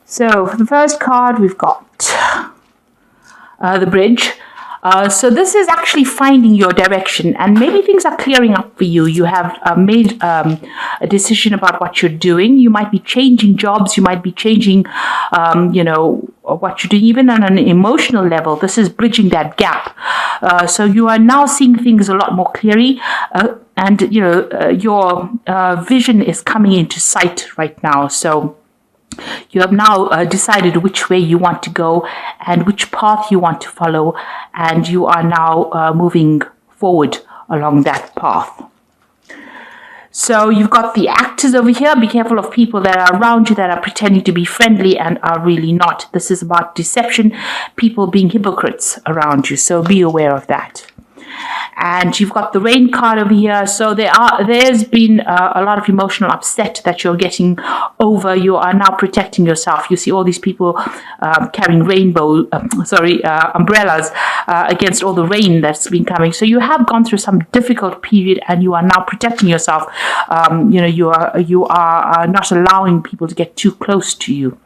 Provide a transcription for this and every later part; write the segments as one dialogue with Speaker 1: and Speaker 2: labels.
Speaker 1: So for the first card, we've got the bridge. So this is actually finding your direction, and maybe things are clearing up for you. You have made a decision about what you're doing. You might be changing jobs. You might be changing, what you're doing, even on an emotional level. This is bridging that gap. So you are now seeing things a lot more clearly, and your vision is coming into sight right now. So you have now decided which way you want to go and which path you want to follow, and you are now moving forward along that path. So you've got the actors over here. Be careful of people that are around you that are pretending to be friendly and are really not. This is about deception, people being hypocrites around you. So be aware of that. And you've got the rain card over here. So there's been a lot of emotional upset that you're getting over. You are now protecting yourself. You see all these people carrying umbrellas against all the rain that's been coming. So you have gone through some difficult period, and you are now protecting yourself. You are not allowing people to get too close to you.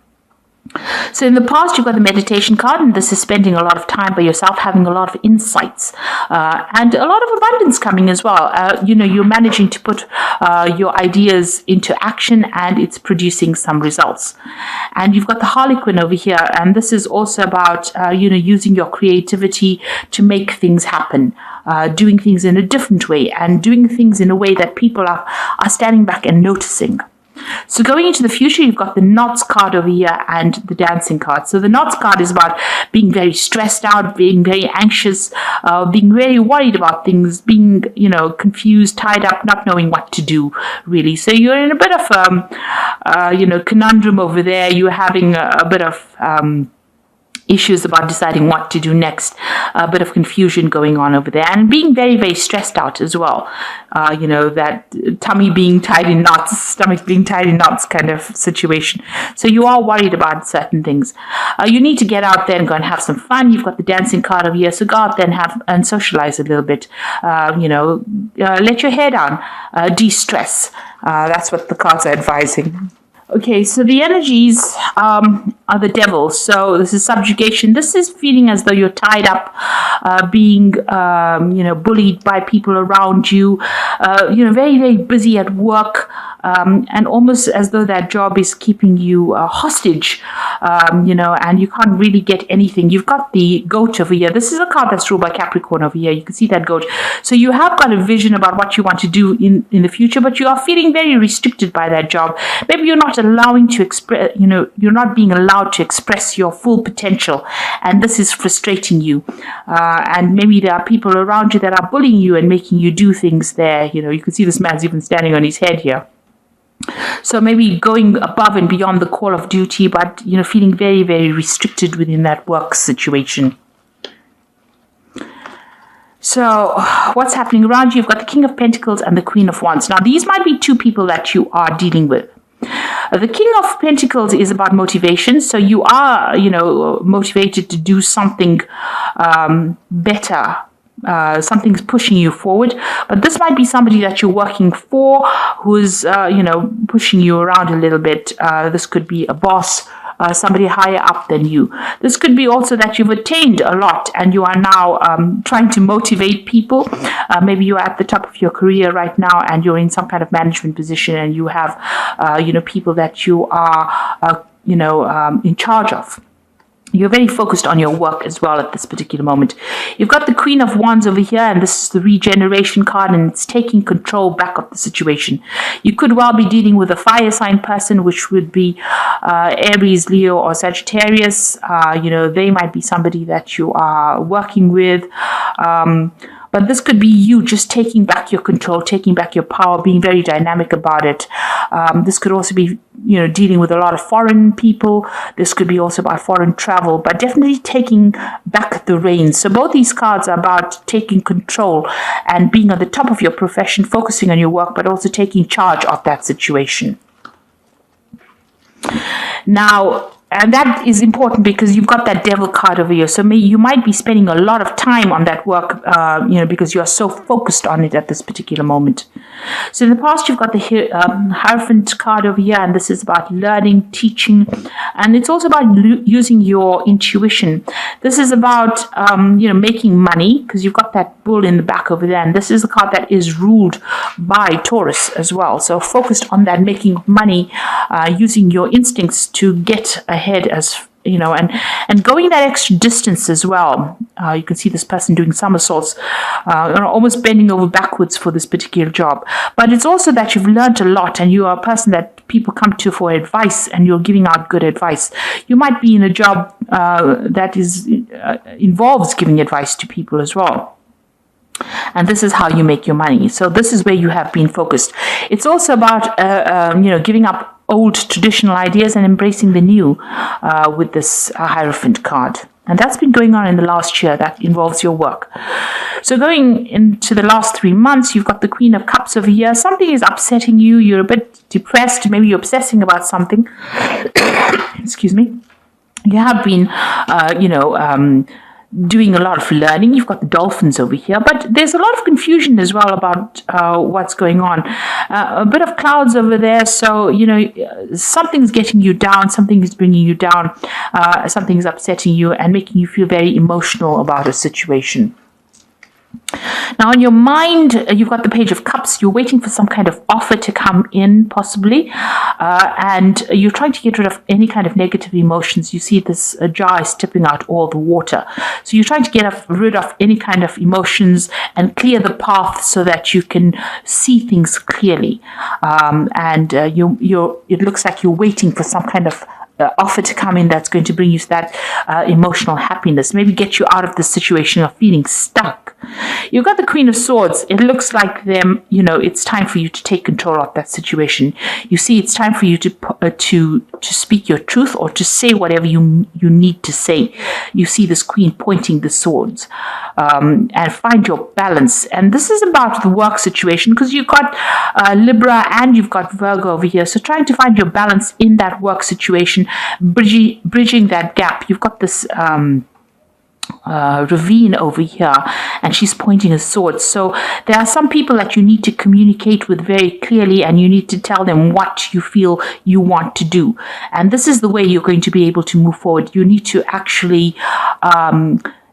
Speaker 1: So in the past, you've got the meditation card, and this is spending a lot of time by yourself, having a lot of insights, and a lot of abundance coming as well. You're managing to put your ideas into action, and it's producing some results. And you've got the Harlequin over here, and this is also about, using your creativity to make things happen. Doing things in a different way, and doing things in a way that people are standing back and noticing. So going into the future, you've got the knots card over here and the dancing card. So the knots card is about being very stressed out, being very anxious, being very worried about things, being, confused, tied up, not knowing what to do, really. So you're in a bit of, conundrum over there. You're having a bit of issues about deciding what to do next, a bit of confusion going on over there, and being very, very stressed out as well. That tummy being tied in knots, stomach being tied in knots kind of situation. So you are worried about certain things. You need to get out there and go and have some fun. You've got the dancing card over here, so go out there and socialize a little bit. Let your hair down, de-stress. That's what the cards are advising. Okay, so the energies are the devil. So this is subjugation. This is feeling as though you're tied up, being, bullied by people around you, very, very busy at work, and almost as though that job is keeping you hostage, and you can't really get anything. You've got the goat over here. This is a card that's ruled by Capricorn over here. You can see that goat. So you have got a vision about what you want to do in the future, but you are feeling very restricted by that job. Maybe you're not allowing to express, you're not being allowed to express your full potential, and this is frustrating you. And maybe there are people around you that are bullying you and making you do things there. You can see this man's even standing on his head here. So maybe going above and beyond the call of duty, but, feeling very, very restricted within that work situation. So what's happening around you? You've got the King of Pentacles and the Queen of Wands. Now, these might be two people that you are dealing with. The King of Pentacles is about motivation. So you are, motivated to do something better. Something's pushing you forward, but this might be somebody that you're working for who's, pushing you around a little bit. This could be a boss, somebody higher up than you. This could be also that you've attained a lot and you are now trying to motivate people. Maybe you're at the top of your career right now and you're in some kind of management position and you have, people that you are, in charge of. You're very focused on your work as well at this particular moment. You've got the Queen of Wands over here, and this is the regeneration card, and it's taking control back of the situation. You could well be dealing with a fire sign person, which would be Aries, Leo, or Sagittarius. They might be somebody that you are working with. But this could be you just taking back your control, taking back your power, being very dynamic about it. This could also be, dealing with a lot of foreign people. This could be also about foreign travel, but definitely taking back the reins. So both these cards are about taking control and being on the top of your profession, focusing on your work, but also taking charge of that situation. Now, and that is important because you've got that devil card over here. So you might be spending a lot of time on that work, because you are so focused on it at this particular moment. So in the past, you've got the Hierophant card over here, and this is about learning, teaching, and it's also about using your intuition. This is about, making money, because you've got that bull in the back over there, and this is a card that is ruled by Taurus as well. So focused on that, making money, using your instincts to get ahead, as and going that extra distance as well. You can see this person doing somersaults, almost bending over backwards for this particular job. But it's also that you've learned a lot, and you are a person that people come to for advice, and you're giving out good advice. You might be in a job that involves giving advice to people as well. And this is how you make your money. So this is where you have been focused. It's also about, giving up old traditional ideas and embracing the new with this Hierophant card. And that's been going on in the last year. That involves your work. So going into the last 3 months, you've got the Queen of Cups over here. Something is upsetting you. You're a bit depressed. Maybe you're obsessing about something. Excuse me. You have been, doing a lot of learning. You've got the dolphins over here, but there's a lot of confusion as well about what's going on. A bit of clouds over there, so something's getting you down, something is bringing you down, something is upsetting you and making you feel very emotional about a situation. Now, in your mind, you've got the Page of Cups. You're waiting for some kind of offer to come in, possibly, and you're trying to get rid of any kind of negative emotions. You see this jar is tipping out all the water. So you're trying to get rid of any kind of emotions and clear the path so that you can see things clearly. It looks like you're waiting for some kind of offer to come in that's going to bring you that emotional happiness, maybe get you out of the situation of feeling stuck. You've got the Queen of Swords. It looks like it's time for you to take control of that situation. You see, it's time for you to speak your truth or to say whatever you need to say. You see this Queen pointing the swords, and find your balance. And this is about the work situation, because you've got Libra and you've got Virgo over here. So trying to find your balance in that work situation, bridging that gap. You've got this ravine over here, and she's pointing a sword. So there are some people that you need to communicate with very clearly, and you need to tell them what you feel you want to do. And this is the way you're going to be able to move forward. You need to actually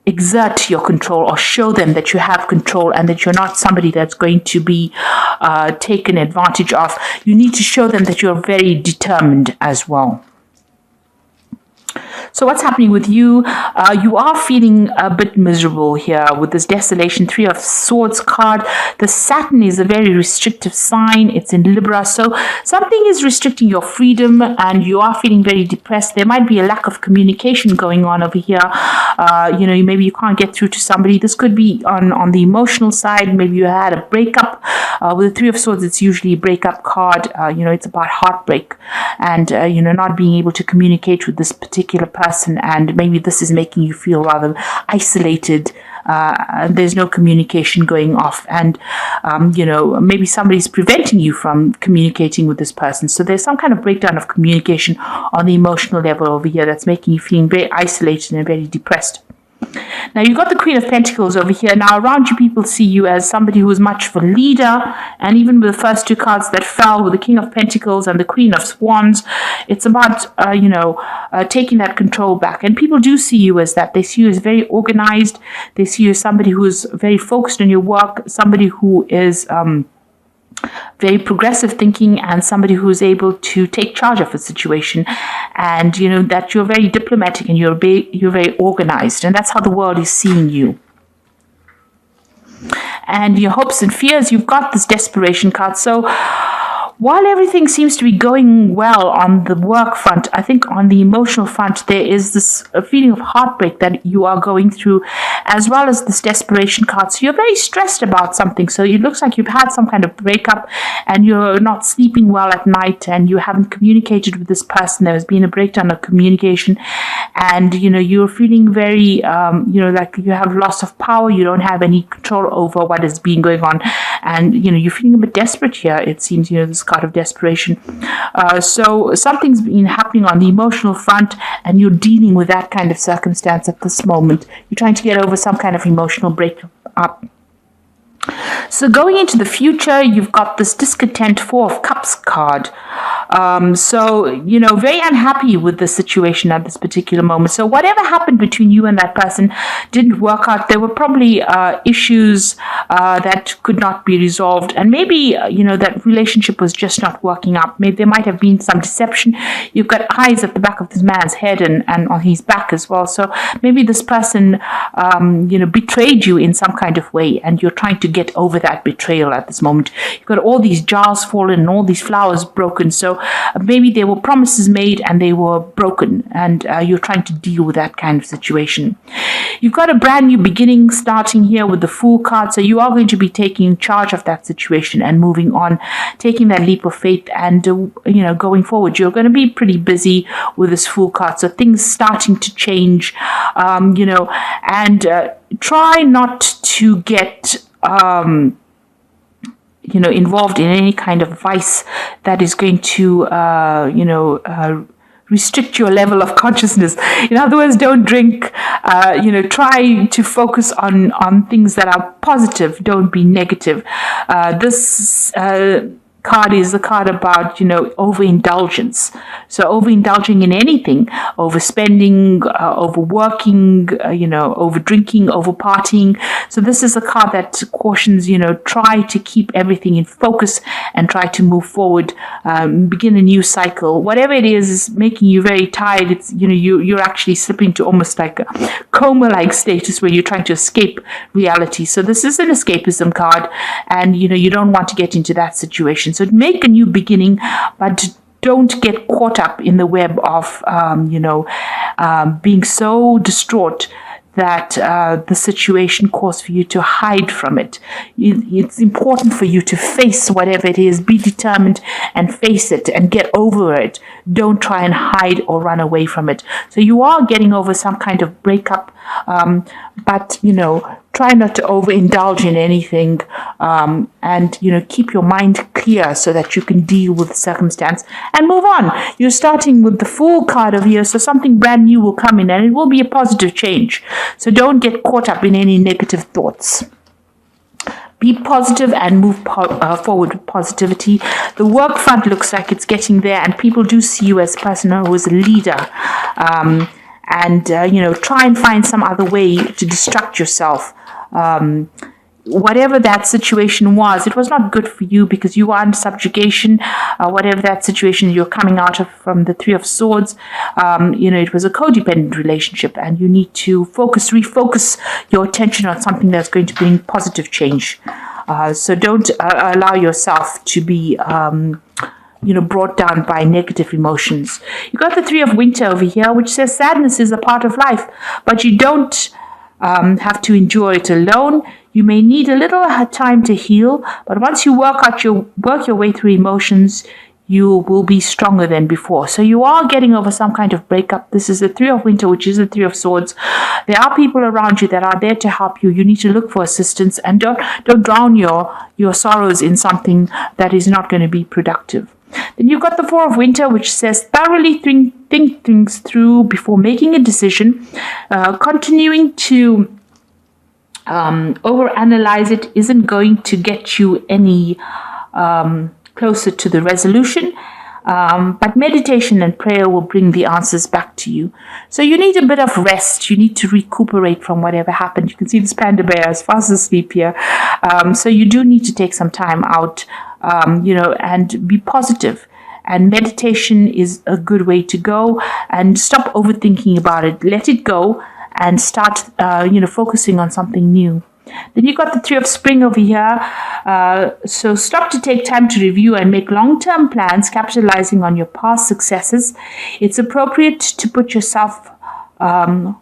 Speaker 1: exert your control, or show them that you have control and that you're not somebody that's going to be taken advantage of. You need to show them that you're very determined as well. So what's happening with you? You are feeling a bit miserable here with this desolation. 3 of Swords card. The Saturn is a very restrictive sign. It's in Libra. So something is restricting your freedom and you are feeling very depressed. There might be a lack of communication going on over here. Maybe you can't get through to somebody. This could be on the emotional side. Maybe you had a breakup. With the 3 of Swords, it's usually a breakup card. It's about heartbreak and, not being able to communicate with this particular person, and maybe this is making you feel rather isolated. There's no communication going off, and maybe somebody's preventing you from communicating with this person. So there's some kind of breakdown of communication on the emotional level over here that's making you feeling very isolated and very depressed. Now, you've got the Queen of Pentacles over here. Now, around you, people see you as somebody who is much of a leader. And even with the first 2 cards that fell, with the King of Pentacles and the Queen of Wands, it's about, taking that control back. And people do see you as that. They see you as very organized. They see you as somebody who is very focused on your work, somebody who is very progressive thinking, and somebody who is able to take charge of a situation, and that you're very diplomatic and you're very organized, and that's how the world is seeing you. And your hopes and fears, you've got this desperation card. So while everything seems to be going well on the work front, I think on the emotional front, there is this feeling of heartbreak that you are going through, as well as this desperation card. So you're very stressed about something. So it looks like you've had some kind of breakup and you're not sleeping well at night, and you haven't communicated with this person. There has been a breakdown of communication, and you're feeling very like you have loss of power. You don't have any control over what is being going on, and you're feeling a bit desperate here. It seems this card of desperation. So something's been happening on the emotional front, and you're dealing with that kind of circumstance at this moment. You're trying to get over some kind of emotional breakup. So going into the future, you've got this discontent 4 of Cups card. So, very unhappy with the situation at this particular moment. So whatever happened between you and that person didn't work out. There were probably issues that could not be resolved. And maybe, that relationship was just not working out. Maybe there might have been some deception. You've got eyes at the back of this man's head and on his back as well. So maybe this person, betrayed you in some kind of way, and you're trying to get over that betrayal at this moment. You've got all these jars fallen and all these flowers broken. So maybe there were promises made and they were broken, and you're trying to deal with that kind of situation. You've got a brand new beginning starting here with the Fool card. So you are going to be taking charge of that situation and moving on, taking that leap of faith, and going forward. You're going to be pretty busy with this Fool card. So things starting to change, and try not to get involved in any kind of vice that is going to, restrict your level of consciousness. In other words, don't drink. Try to focus on things that are positive. Don't be negative. This card is a card about overindulgence. So overindulging in anything, overspending, overworking, over drinking, over partying. So this is a card that cautions, try to keep everything in focus and try to move forward, begin a new cycle. Whatever it is making you very tired, it's you're actually slipping to almost like a coma-like status where you're trying to escape reality. So this is an escapism card, and you don't want to get into that situation. So make a new beginning, but don't get caught up in the web of, being so distraught that the situation calls for you to hide from it. It's important for you to face whatever it is, be determined and face it and get over it. Don't try and hide or run away from it. So you are getting over some kind of breakup, but, try not to overindulge in anything, and, keep your mind clear so that you can deal with the circumstance and move on. You're starting with the Fool card over here, so something brand new will come in and it will be a positive change. So don't get caught up in any negative thoughts. Be positive and move forward with positivity. The work front looks like it's getting there, and people do see you as a person who is a leader. Try and find some other way to distract yourself. Whatever that situation was, it was not good for you because you are under subjugation. Whatever that situation you're coming out of from the 3 of Swords, it was a codependent relationship, and you need to refocus your attention on something that's going to bring positive change. So don't allow yourself to be brought down by negative emotions. You got the 3 of Winter over here, which says sadness is a part of life, but you don't have to endure it alone. You may need a little time to heal, but once you work your way through emotions, you will be stronger than before. So you are getting over some kind of breakup. This is the 3 of Winter, which is the 3 of Swords. There are people around you that are there to help you. You need to look for assistance, and don't drown your sorrows in something that is not going to be productive. Then you've got the 4 of Winter, which says thoroughly think things through before making a decision. Continuing to overanalyze it isn't going to get you any closer to the resolution. But meditation and prayer will bring the answers back to you. So you need a bit of rest. You need to recuperate from whatever happened. You can see this panda bear is fast asleep here. So you do need to take some time out, and be positive. And meditation is a good way to go. And stop overthinking about it. Let it go and start, focusing on something new. Then you got the 3 of Spring over here. So stop to take time to review and make long-term plans, capitalizing on your past successes. It's appropriate to put yourself, to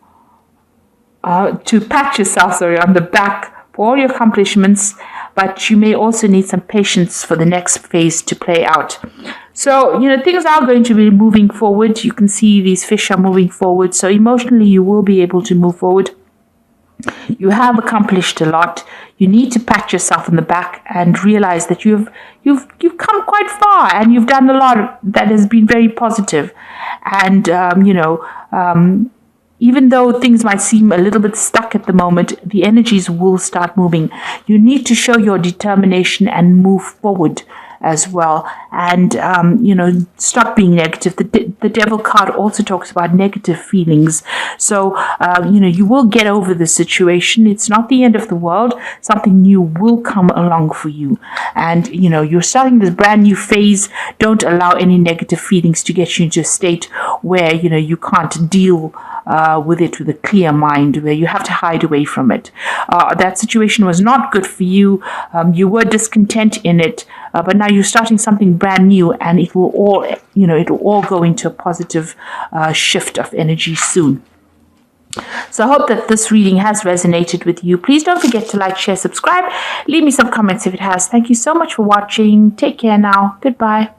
Speaker 1: pat yourself, on the back for all your accomplishments, but you may also need some patience for the next phase to play out. So, things are going to be moving forward. You can see these fish are moving forward. So emotionally, you will be able to move forward. You have accomplished a lot. You need to pat yourself on the back and realize that you've come quite far, and you've done a lot that has been very positive. And even though things might seem a little bit stuck at the moment, the energies will start moving. You need to show your determination and move forward as well, and stop being negative. The devil card also talks about negative feelings, so you will get over the situation. It's not the end of the world. Something new will come along for you, and you're starting this brand new phase. Don't allow any negative feelings to get you into a state where you can't deal with it with a clear mind, where you have to hide away from it. That situation was not good for you. You were discontent in it, but now you're starting something brand new, and it will all go into a positive shift of energy soon. So I hope that this reading has resonated with you. Please don't forget to like, share, subscribe. Leave me some comments if it has. Thank you so much for watching. Take care now. Goodbye.